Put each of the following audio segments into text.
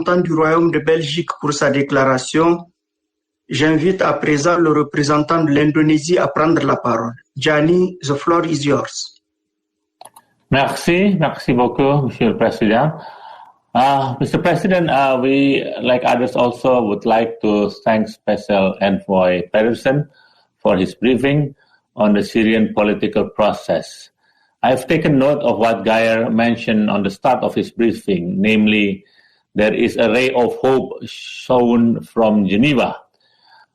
représentant du Royaume de Belgique pour sa déclaration. J'invite à présent le représentant de l'Indonésie à prendre la parole. Djani, the floor is yours. Merci beaucoup, Monsieur le Président. Mr. President, we, like others also, would like to thank Special Envoy Pedersen for his briefing on the Syrian political process. I've taken note of what Geyer mentioned on the start of his briefing, namely, there is a ray of hope shown from Geneva.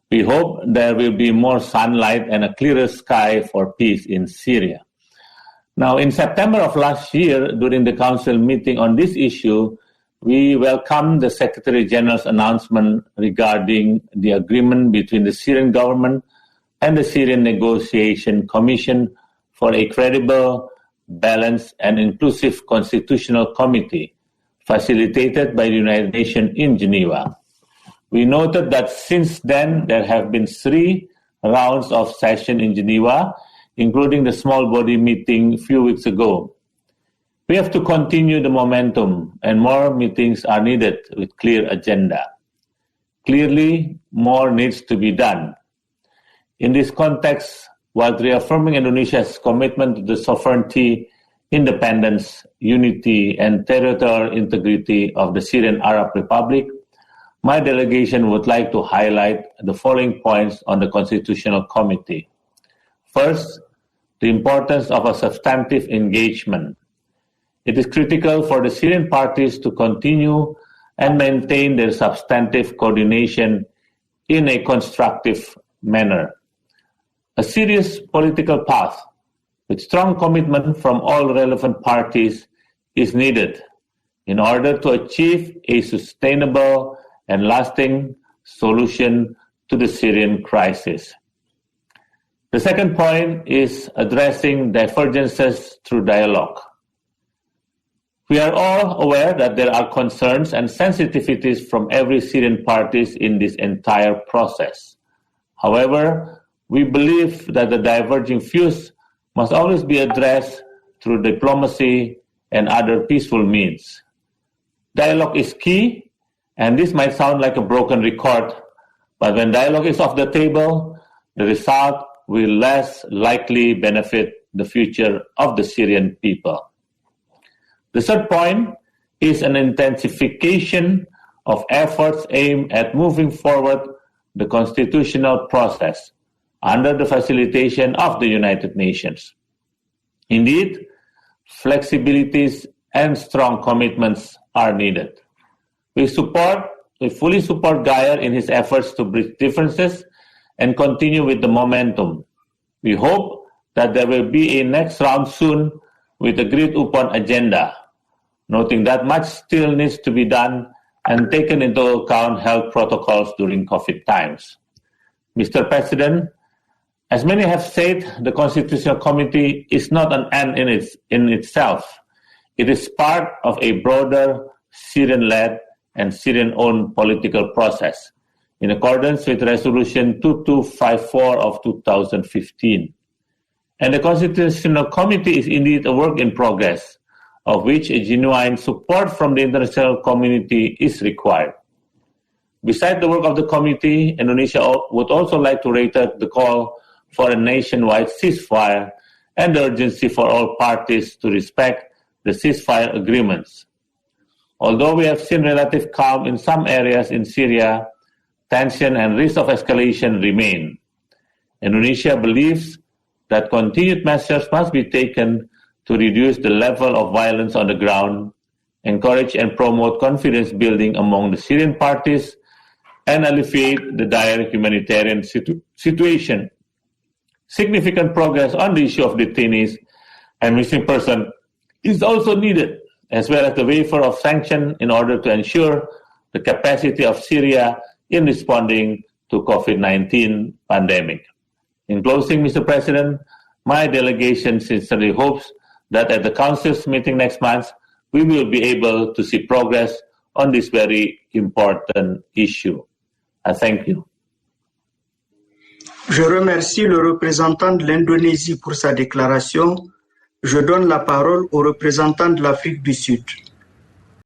We hope there will be more sunlight and a clearer sky for peace in Syria. Now, in September of last year, during the Council meeting on this issue, we welcomed the Secretary General's announcement regarding the agreement between the Syrian government and the Syrian Negotiation Commission for a credible, balanced, and inclusive constitutional committee, facilitated by the United Nations in Geneva. We noted that since then there have been 3 rounds of session in Geneva, including the small body meeting a few weeks ago. We have to continue the momentum, and more meetings are needed with clear agenda. Clearly, more needs to be done. In this context, while reaffirming Indonesia's commitment to the sovereignty, independence, unity, and territorial integrity of the Syrian Arab Republic, my delegation would like to highlight the following points on the Constitutional Committee. First, the importance of a substantive engagement. It is critical for the Syrian parties to continue and maintain their substantive coordination in a constructive manner. A serious political path with strong commitment from all relevant parties is needed in order to achieve a sustainable and lasting solution to the Syrian crisis. The second point is addressing divergences through dialogue. We are all aware that there are concerns and sensitivities from every Syrian parties in this entire process. However, we believe that the diverging views must always be addressed through diplomacy and other peaceful means. Dialogue is key, and this might sound like a broken record, but when dialogue is off the table, the result will less likely benefit the future of the Syrian people. The third point is an intensification of efforts aimed at moving forward the constitutional process under the facilitation of the United Nations. Indeed, flexibilities and strong commitments are needed. We fully support Geyer in his efforts to bridge differences and continue with the momentum. We hope that there will be a next round soon with agreed upon agenda, noting that much still needs to be done and taken into account health protocols during COVID times. Mr. President, as many have said, the Constitutional Committee is not an end in itself. It is part of a broader Syrian-led and Syrian-owned political process, in accordance with Resolution 2254 of 2015. And the Constitutional Committee is indeed a work in progress, of which a genuine support from the international community is required. Besides the work of the committee, Indonesia would also like to reiterate the call for a nationwide ceasefire and the urgency for all parties to respect the ceasefire agreements. Although we have seen relative calm in some areas in Syria, tension and risk of escalation remain. Indonesia believes that continued measures must be taken to reduce the level of violence on the ground, encourage and promote confidence building among the Syrian parties, and alleviate the dire humanitarian situation. Significant progress on the issue of detainees and missing persons is also needed, as well as the waiver of sanctions in order to ensure the capacity of Syria in responding to COVID-19 pandemic. In closing, Mr. President, my delegation sincerely hopes that at the Council's meeting next month, we will be able to see progress on this very important issue. I thank you. Je remercie le représentant de l'Indonésie pour sa déclaration. Je donne la parole au représentant de l'Afrique du Sud.